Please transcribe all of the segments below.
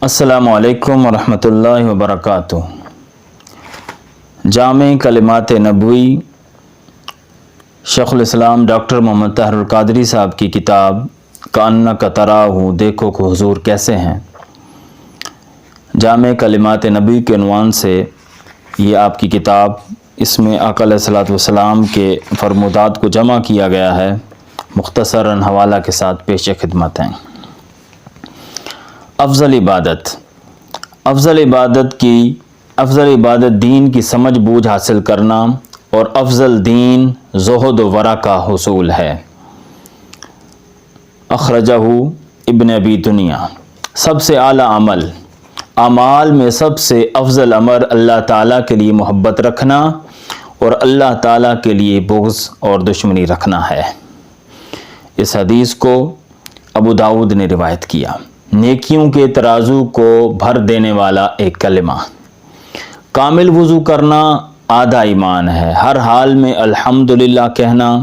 السلام علیکم ورحمۃ اللہ وبرکاتہ۔ جامع کلمات نبوی شیخ الاسلام ڈاکٹر محمد طاہر القادری صاحب کی کتاب کأنک تراہ، دیکھو کہ حضور کیسے ہیں۔ جامع کلمات نبوی کے عنوان سے یہ آپ کی کتاب، اس میں آقا علیہ الصلوۃ والسلام کے فرمودات کو جمع کیا گیا ہے، مختصراً حوالہ کے ساتھ پیش خدمت ہیں۔ افضل عبادت دین کی سمجھ بوجھ حاصل کرنا اور افضل دین زہد و ورع کا حصول ہے۔ اخرجہ ابن ابی دنیا۔ سب سے اعلیٰ عمل، اعمال میں سب سے افضل عمل اللہ تعالیٰ کے لیے محبت رکھنا اور اللہ تعالیٰ کے لیے بغض اور دشمنی رکھنا ہے۔ اس حدیث کو ابو داؤد نے روایت کیا۔ نیکیوں کے ترازو کو بھر دینے والا ایک کلمہ۔ کامل وضو کرنا آدھا ایمان ہے۔ ہر حال میں الحمدللہ کہنا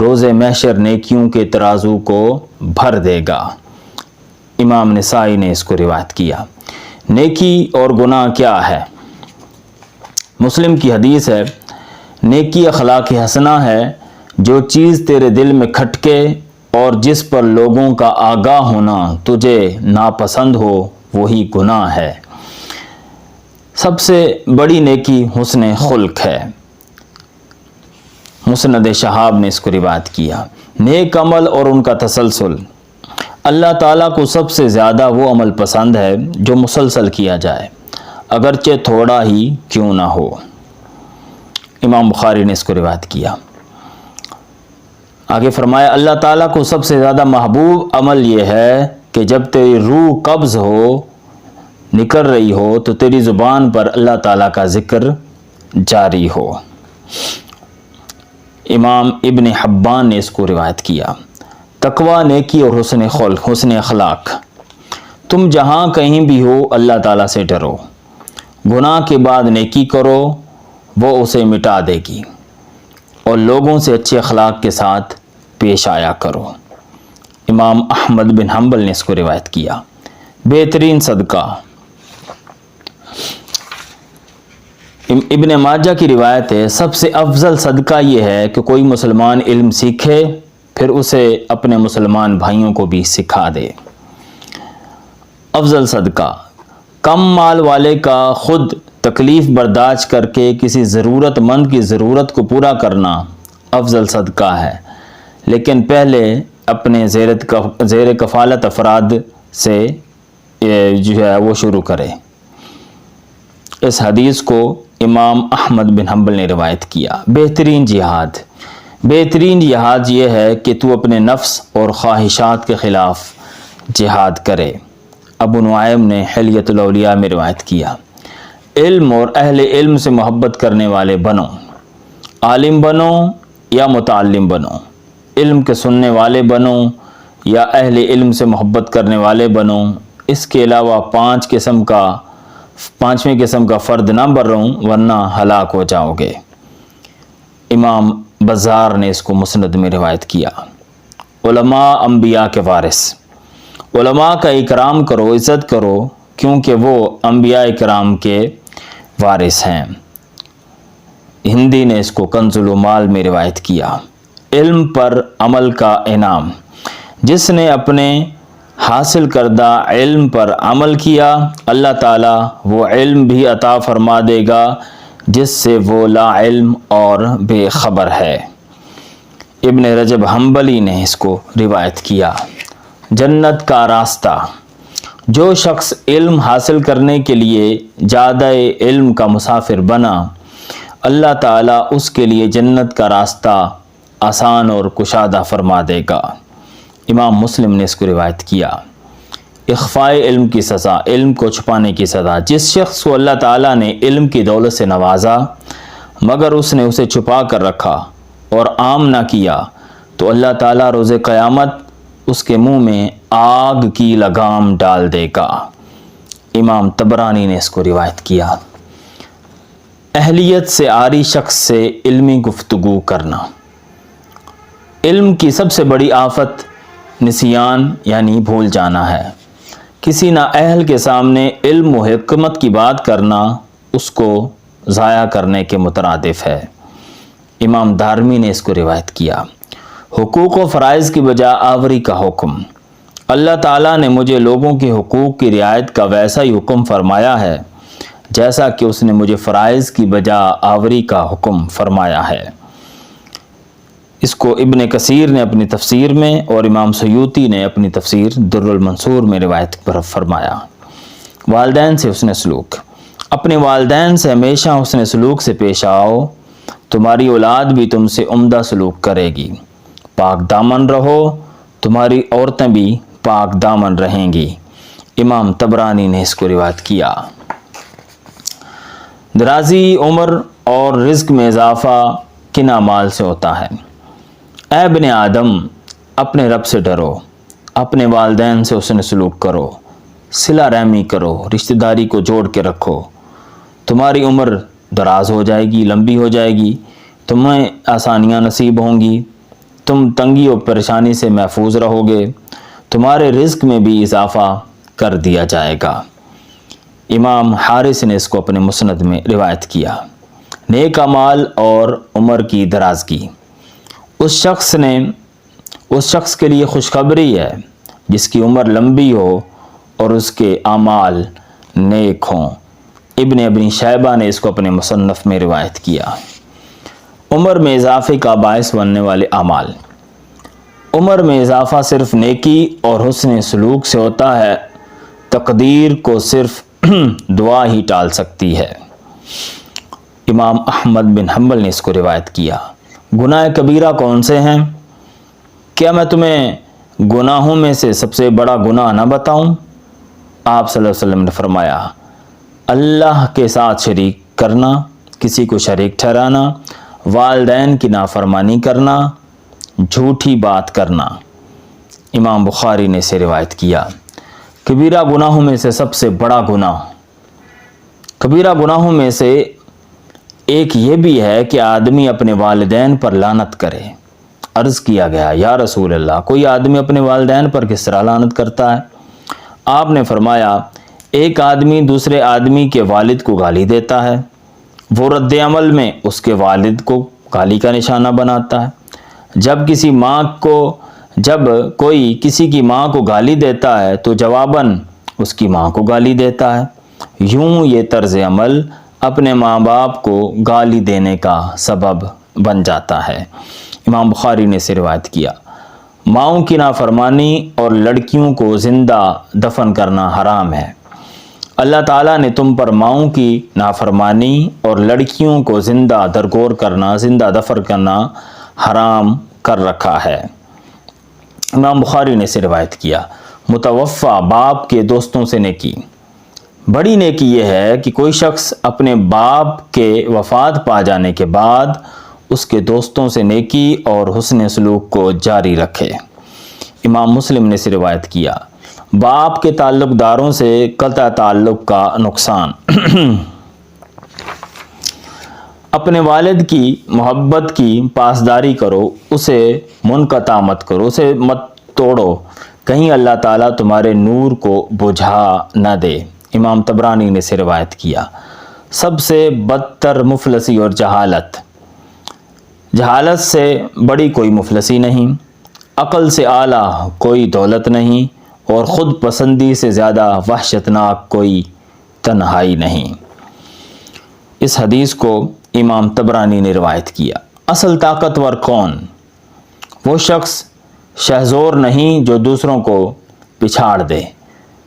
روز محشر نیکیوں کے ترازو کو بھر دے گا۔ امام نسائی نے اس کو روایت کیا۔ نیکی اور گناہ کیا ہے؟ مسلم کی حدیث ہے، نیکی اخلاق حسنہ ہے، جو چیز تیرے دل میں کھٹکے اور جس پر لوگوں کا آگاہ ہونا تجھے ناپسند ہو وہی گناہ ہے۔ سب سے بڑی نیکی حسن خلق ہے۔ مسند شہاب نے اس کو روایت کیا۔ نیک عمل اور ان کا تسلسل، اللہ تعالیٰ کو سب سے زیادہ وہ عمل پسند ہے جو مسلسل کیا جائے، اگرچہ تھوڑا ہی کیوں نہ ہو۔ امام بخاری نے اس کو روایت کیا۔ آگے فرمایا، اللہ تعالیٰ کو سب سے زیادہ محبوب عمل یہ ہے کہ جب تیری روح قبض ہو، نکل رہی ہو، تو تیری زبان پر اللہ تعالیٰ کا ذکر جاری ہو۔ امام ابن حبان نے اس کو روایت کیا۔ تقوی، نیکی اور حسن خلق، حسن اخلاق۔ تم جہاں کہیں بھی ہو اللہ تعالیٰ سے ڈرو، گناہ کے بعد نیکی کرو، وہ اسے مٹا دے گی، اور لوگوں سے اچھے اخلاق کے ساتھ پیش آیا کرو۔ امام احمد بن حنبل نے اس کو روایت کیا۔ بہترین صدقہ، ابن ماجہ کی روایت ہے، سب سے افضل صدقہ یہ ہے کہ کوئی مسلمان علم سیکھے پھر اسے اپنے مسلمان بھائیوں کو بھی سکھا دے۔ افضل صدقہ، کم مال والے کا خود تکلیف برداشت کر کے کسی ضرورت مند کی ضرورت کو پورا کرنا افضل صدقہ ہے، لیکن پہلے اپنے زیر کفالت افراد سے جو ہے وہ شروع کرے۔ اس حدیث کو امام احمد بن حنبل نے روایت کیا۔ بہترین جہاد یہ ہے کہ تو اپنے نفس اور خواہشات کے خلاف جہاد کرے۔ ابو نعیم نے حلیۃ الاولیاء میں روایت کیا۔ علم اور اہل علم سے محبت کرنے والے بنو، عالم بنو یا متعلم بنو، علم کے سننے والے بنو یا اہل علم سے محبت کرنے والے بنو۔ اس کے علاوہ پانچویں قسم کا فرد نہ بنو ورنہ ہلاک ہو جاؤ گے۔ امام بزار نے اس کو مسند میں روایت کیا۔ علماء انبیاء کے وارث، علماء کا اکرام کرو، عزت کرو، کیونکہ وہ انبیاء اکرام کے وارث ہیں۔ ہندی نے اس کو کنز العمال میں روایت کیا۔ علم پر عمل کا انعام، جس نے اپنے حاصل کردہ علم پر عمل کیا، اللہ تعالیٰ وہ علم بھی عطا فرما دے گا جس سے وہ لا علم اور بے خبر ہے۔ ابن رجب حنبلی نے اس کو روایت کیا۔ جنت کا راستہ، جو شخص علم حاصل کرنے کے لیے زیادہ علم کا مسافر بنا، اللہ تعالیٰ اس کے لیے جنت کا راستہ آسان اور کشادہ فرما دے گا۔ امام مسلم نے اس کو روایت کیا۔ اخفاء علم کی سزا، علم کو چھپانے کی سزا، جس شخص کو اللہ تعالیٰ نے علم کی دولت سے نوازا مگر اس نے اسے چھپا کر رکھا اور عام نہ کیا، تو اللہ تعالیٰ روز قیامت اس کے منہ میں آگ کی لگام ڈال دے گا۔ امام طبرانی نے اس کو روایت کیا۔ اہلیت سے عاری شخص سے علمی گفتگو کرنا۔ علم کی سب سے بڑی آفت نسیان یعنی بھول جانا ہے۔ کسی نااہل کے سامنے علم و حکمت کی بات کرنا اس کو ضائع کرنے کے مترادف ہے۔ امام دارمی نے اس کو روایت کیا۔ حقوق و فرائض کی بجا آوری کا حکم۔ اللہ تعالیٰ نے مجھے لوگوں کے حقوق کی رعایت کا ویسا ہی حکم فرمایا ہے جیسا کہ اس نے مجھے فرائض کی بجا آوری کا حکم فرمایا ہے۔ اس کو ابن کثیر نے اپنی تفسیر میں اور امام سیوطی نے اپنی تفسیر در المنصور میں روایت فرمایا۔ والدین سے حسن سلوک۔ اپنے والدین سے ہمیشہ حسن سلوک سے پیش آؤ، تمہاری اولاد بھی تم سے عمدہ سلوک کرے گی۔ پاک دامن رہو، تمہاری عورتیں بھی پاک دامن رہیں گی۔ امام طبرانی نے اس کو روایت کیا۔ درازی عمر اور رزق میں اضافہ کن اعمال سے ہوتا ہے؟ اے ابن آدم، اپنے رب سے ڈرو، اپنے والدین سے حسن سلوک کرو، صلہ رحمی کرو، رشتہ داری کو جوڑ کے رکھو، تمہاری عمر دراز ہو جائے گی، لمبی ہو جائے گی، تمہیں آسانیاں نصیب ہوں گی، تم تنگی اور پریشانی سے محفوظ رہو گے، تمہارے رزق میں بھی اضافہ کر دیا جائے گا۔ امام حارث نے اس کو اپنے مسند میں روایت کیا۔ نیک اعمال اور عمر کی درازگی۔ اس شخص کے لیے خوشخبری ہے جس کی عمر لمبی ہو اور اس کے اعمال نیک ہوں۔ ابن شیبہ نے اس کو اپنے مصنف میں روایت کیا۔ عمر میں اضافے کا باعث بننے والے اعمال۔ عمر میں اضافہ صرف نیکی اور حسن سلوک سے ہوتا ہے، تقدیر کو صرف دعا ہی ٹال سکتی ہے۔ امام احمد بن حنبل نے اس کو روایت کیا۔ گناہ کبیرہ کون سے ہیں؟ کیا میں تمہیں گناہوں میں سے سب سے بڑا گناہ نہ بتاؤں؟ آپ صلی اللہ علیہ وسلم نے فرمایا، اللہ کے ساتھ شریک کرنا، کسی کو شریک ٹھہرانا، والدین کی نافرمانی کرنا، جھوٹی بات کرنا۔ امام بخاری نے اسے روایت کیا۔ کبیرہ گناہوں میں سے سب سے بڑا گناہ۔ کبیرہ گناہوں میں سے ایک یہ بھی ہے کہ آدمی اپنے والدین پر لعنت کرے۔ عرض کیا گیا، یا رسول اللہ، کوئی آدمی اپنے والدین پر کس طرح لعنت کرتا ہے؟ آپ نے فرمایا، ایک آدمی دوسرے آدمی کے والد کو گالی دیتا ہے، وہ رد عمل میں اس کے والد کو گالی کا نشانہ بناتا ہے۔ جب کوئی کسی کی ماں کو گالی دیتا ہے تو جواباً اس کی ماں کو گالی دیتا ہے۔ یوں یہ طرز عمل اپنے ماں باپ کو گالی دینے کا سبب بن جاتا ہے۔ امام بخاری نے اسے روایت کیا۔ ماؤں کی نافرمانی اور لڑکیوں کو زندہ دفن کرنا حرام ہے۔ اللہ تعالیٰ نے تم پر ماؤں کی نافرمانی اور لڑکیوں کو زندہ درگور کرنا، زندہ دفن کرنا حرام کر رکھا ہے۔ امام بخاری نے اسے روایت کیا۔ متوفی باپ کے دوستوں سے نیکی۔ بڑی نیکی یہ ہے کہ کوئی شخص اپنے باپ کے وفات پا جانے کے بعد اس کے دوستوں سے نیکی اور حسن سلوک کو جاری رکھے۔ امام مسلم نے اسے روایت کیا۔ باپ کے تعلق داروں سے قطع تعلق کا نقصان۔ اپنے والد کی محبت کی پاسداری کرو، اسے منقطع مت کرو، اسے مت توڑو، کہیں اللہ تعالیٰ تمہارے نور کو بجھا نہ دے۔ امام طبرانی نے اسے روایت کیا۔ سب سے بدتر مفلسی اور جہالت۔ جہالت سے بڑی کوئی مفلسی نہیں، عقل سے اعلیٰ کوئی دولت نہیں، اور خود پسندی سے زیادہ وحشتناک کوئی تنہائی نہیں۔ اس حدیث کو امام طبرانی نے روایت کیا۔ اصل طاقتور کون؟ وہ شخص شہزور نہیں جو دوسروں کو پچھاڑ دے،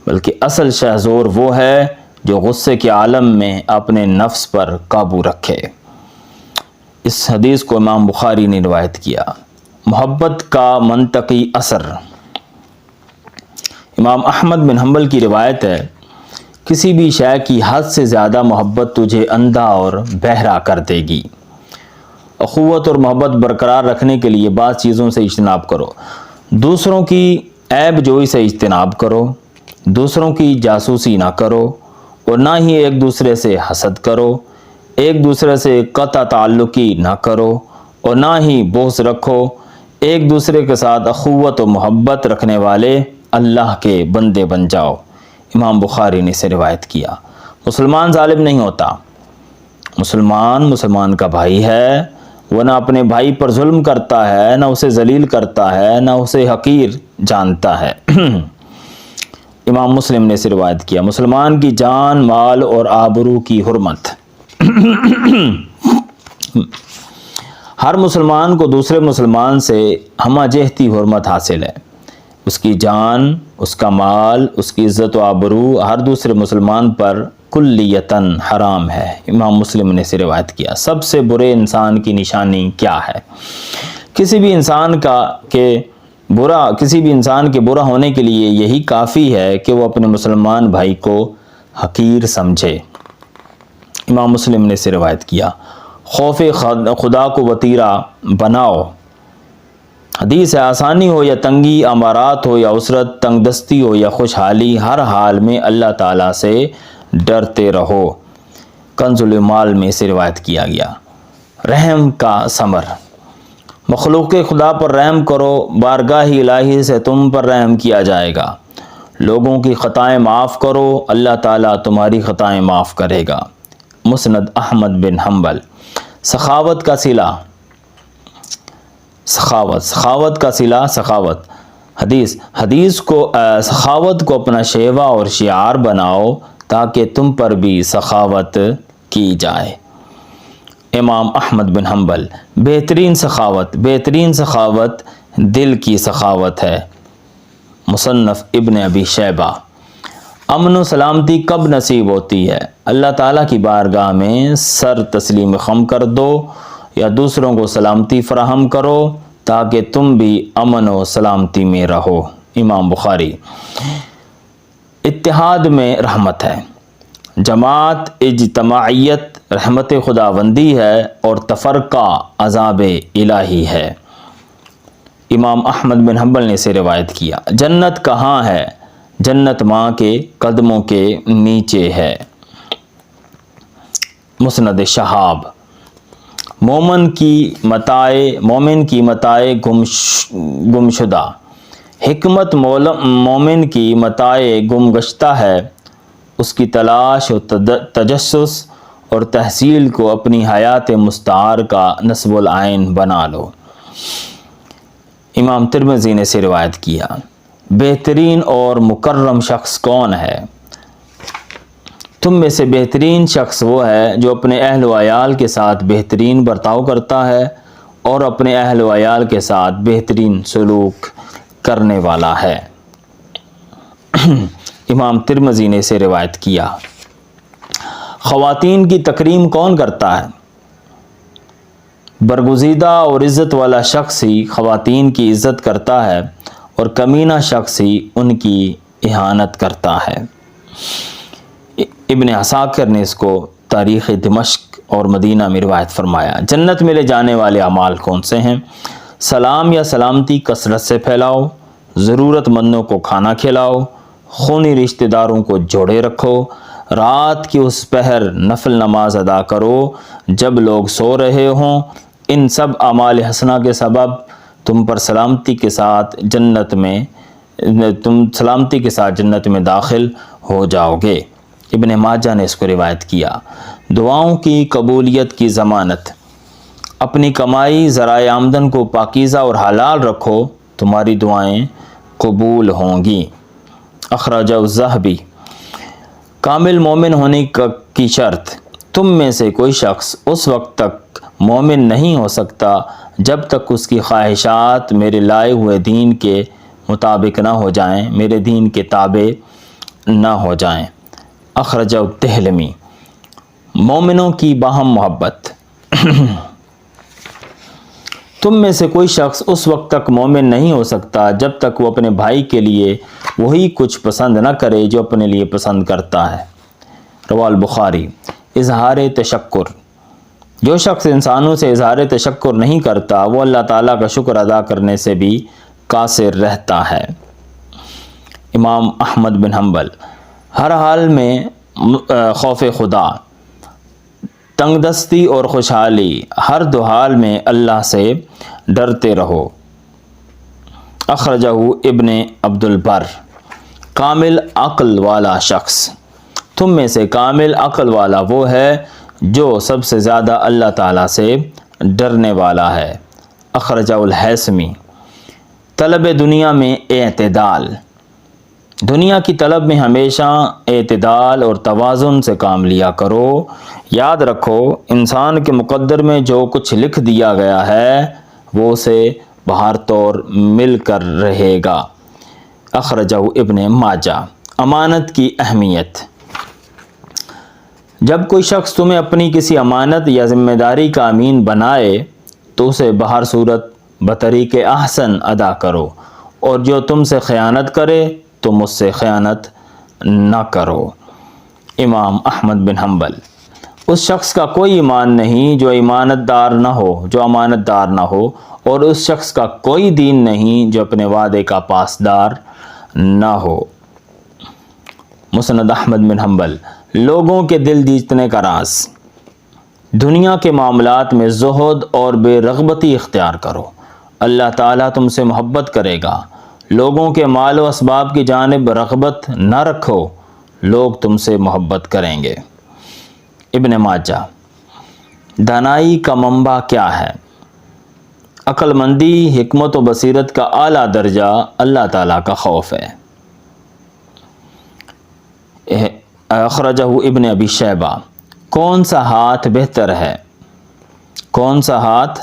بلکہ اصل شہزور وہ ہے جو غصے کے عالم میں اپنے نفس پر قابو رکھے۔ اس حدیث کو امام بخاری نے روایت کیا۔ محبت کا منطقی اثر۔ امام احمد بن حنبل کی روایت ہے، کسی بھی شے کی حد سے زیادہ محبت تجھے اندھا اور بہرا کر دے گی۔ اخوت اور محبت برقرار رکھنے کے لیے بعض چیزوں سے اجتناب کرو۔ دوسروں کی عیب جوئی سے اجتناب کرو، دوسروں کی جاسوسی نہ کرو، اور نہ ہی ایک دوسرے سے حسد کرو، ایک دوسرے سے قطع تعلقی نہ کرو، اور نہ ہی بغض رکھو۔ ایک دوسرے کے ساتھ اخوت و محبت رکھنے والے اللہ کے بندے بن جاؤ۔ امام بخاری نے اسے روایت کیا۔ مسلمان ظالم نہیں ہوتا، مسلمان کا بھائی ہے، وہ نہ اپنے بھائی پر ظلم کرتا ہے، نہ اسے ذلیل کرتا ہے، نہ اسے حقیر جانتا ہے۔ امام مسلم نے اسے روایت کیا۔ مسلمان کی جان، مال اور آبرو کی حرمت۔ ہر مسلمان کو دوسرے مسلمان سے ہمہ جہتی حرمت حاصل ہے۔ اس کی جان، اس کا مال، اس کی عزت و آبرو ہر دوسرے مسلمان پر کلیتاً حرام ہے۔ امام مسلم نے اسے روایت کیا۔ سب سے برے انسان کی نشانی کیا ہے؟ کسی بھی انسان کے برا ہونے کے لیے یہی کافی ہے کہ وہ اپنے مسلمان بھائی کو حقیر سمجھے۔ امام مسلم نے اسے روایت کیا۔ خوف خدا کو وطیرہ بناؤ۔ حدیث ہے، آسانی ہو یا تنگی، امارات ہو یا عسرت، تنگ دستی ہو یا خوشحالی، ہر حال میں اللہ تعالیٰ سے ڈرتے رہو۔ کنز المال میں اسے روایت کیا گیا۔ رحم کا ثمر۔ مخلوق خدا پر رحم کرو، بارگاہ الہی سے تم پر رحم کیا جائے گا۔ لوگوں کی خطائیں معاف کرو، اللہ تعالیٰ تمہاری خطائیں معاف کرے گا۔ مسند احمد بن حنبل۔ سخاوت کا صلہ۔ سخاوت کا صلہ، سخاوت حدیث کو سخاوت کو اپنا شیوا اور شعار بناؤ تاکہ تم پر بھی سخاوت کی جائے۔ امام احمد بن حنبل۔ بہترین سخاوت دل کی سخاوت ہے۔ مصنف ابن ابی شیبہ۔ امن و سلامتی کب نصیب ہوتی ہے؟ اللہ تعالیٰ کی بارگاہ میں سر تسلیم خم کر دو یا دوسروں کو سلامتی فراہم کرو تاکہ تم بھی امن و سلامتی میں رہو۔ امام بخاری۔ اتحاد میں رحمت ہے۔ جماعت، اجتماعیت رحمت خداوندی ہے اور تفرقہ عذاب الہی ہے۔ امام احمد بن حنبل نے اسے روایت کیا۔ جنت کہاں ہے؟ جنت ماں کے قدموں کے نیچے ہے۔ مسند شہاب۔ مومن کی متاع گمشدہ۔ حکمت مومن کی متاع گمگشتہ ہے، اس کی تلاش و تجسس اور تحصیل کو اپنی حیات مستعار کا نصب العین بنا لو۔ امام ترمذی نے اسے روایت کیا۔ بہترین اور مکرم شخص کون ہے؟ تم میں سے بہترین شخص وہ ہے جو اپنے اہل و عیال کے ساتھ بہترین برتاؤ کرتا ہے اور اپنے اہل و عیال کے ساتھ بہترین سلوک کرنے والا ہے۔ امام ترمذی نے اسے روایت کیا۔ خواتین کی تکریم کون کرتا ہے؟ برگزیدہ اور عزت والا شخص ہی خواتین کی عزت کرتا ہے اور کمینہ شخص ہی ان کی اہانت کرتا ہے۔ ابن عساکر نے اس کو تاریخ دمشق اور مدینہ میں روایت فرمایا۔ جنت میں لے جانے والے اعمال کون سے ہیں؟ سلام یا سلامتی کثرت سے پھیلاؤ، ضرورت مندوں کو کھانا کھلاؤ، خونی رشتہ داروں کو جوڑے رکھو، رات کی اس پہر نفل نماز ادا کرو جب لوگ سو رہے ہوں۔ ان سب اعمال حسنہ کے سبب تم سلامتی کے ساتھ جنت میں داخل ہو جاؤ گے۔ ابن ماجہ نے اس کو روایت کیا۔ دعاؤں کی قبولیت کی ضمانت۔ اپنی کمائی ذرائع آمدن کو پاکیزہ اور حلال رکھو، تمہاری دعائیں قبول ہوں گی۔ اخرجہ الذہبی۔ کامل مومن ہونے کی شرط۔ تم میں سے کوئی شخص اس وقت تک مومن نہیں ہو سکتا جب تک اس کی خواہشات میرے لائے ہوئے دین کے مطابق نہ ہو جائیں، میرے دین کے تابع نہ ہو جائیں۔ اخرجہ الدہلمی۔ مومنوں کی باہم محبت۔ تم میں سے کوئی شخص اس وقت تک مومن نہیں ہو سکتا جب تک وہ اپنے بھائی کے لیے وہی کچھ پسند نہ کرے جو اپنے لیے پسند کرتا ہے۔ رواہ البخاری۔ اظہار تشکر۔ جو شخص انسانوں سے اظہار تشکر نہیں کرتا وہ اللہ تعالیٰ کا شکر ادا کرنے سے بھی قاصر رہتا ہے۔ امام احمد بن حنبل۔ ہر حال میں خوف خدا، تنگ دستی اور خوشحالی، ہر دو حال میں اللہ سے ڈرتے رہو۔ اخرجہ ابن عبد البر۔ کامل عقل والا شخص، تم میں سے کامل عقل والا وہ ہے جو سب سے زیادہ اللہ تعالیٰ سے ڈرنے والا ہے۔ اخرجہ الحیثمی۔ طلب دنیا میں اعتدال، دنیا کی طلب میں ہمیشہ اعتدال اور توازن سے کام لیا کرو۔ یاد رکھو انسان کے مقدر میں جو کچھ لکھ دیا گیا ہے وہ اسے بہر طور مل کر رہے گا۔ اخرجہ ابن ماجہ۔ امانت کی اہمیت، جب کوئی شخص تمہیں اپنی کسی امانت یا ذمہ داری کا امین بنائے تو اسے بہر صورت بطریق احسن ادا کرو، اور جو تم سے خیانت کرے تم اس سے خیانت نہ کرو۔ امام احمد بن حنبل۔ اس شخص کا کوئی ایمان نہیں جو امانت دار نہ ہو، اور اس شخص کا کوئی دین نہیں جو اپنے وعدے کا پاسدار نہ ہو۔ مسند احمد بن حنبل۔ لوگوں کے دل جیتنے کا راز، دنیا کے معاملات میں زہد اور بے رغبتی اختیار کرو، اللہ تعالیٰ تم سے محبت کرے گا۔ لوگوں کے مال و اسباب کی جانب رغبت نہ رکھو، لوگ تم سے محبت کریں گے۔ ابن ماجہ۔ دانائی کا منبع کیا ہے؟ عقل مندی، حکمت و بصیرت کا اعلیٰ درجہ اللہ تعالیٰ کا خوف ہے۔ اخرجہ ابن ابی شیبہ۔ کون سا ہاتھ بہتر ہے؟ کون سا ہاتھ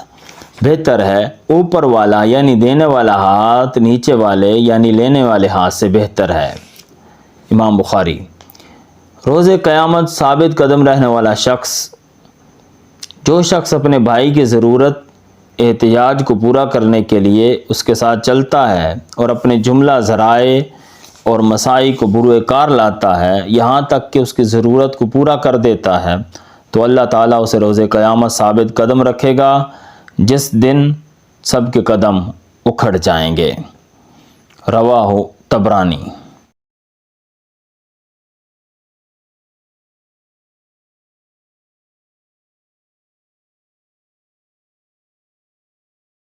بہتر ہے؟ اوپر والا یعنی دینے والا ہاتھ نیچے والے یعنی لینے والے ہاتھ سے بہتر ہے۔ امام بخاری۔ روز قیامت ثابت قدم رہنے والا شخص، جو شخص اپنے بھائی کی ضرورت احتیاج کو پورا کرنے کے لیے اس کے ساتھ چلتا ہے اور اپنے جملہ ذرائع اور مساعی کو بروئے کار لاتا ہے یہاں تک کہ اس کی ضرورت کو پورا کر دیتا ہے، تو اللہ تعالیٰ اسے روز قیامت ثابت قدم رکھے گا جس دن سب کے قدم اکھڑ جائیں گے۔ رواہ طبرانی۔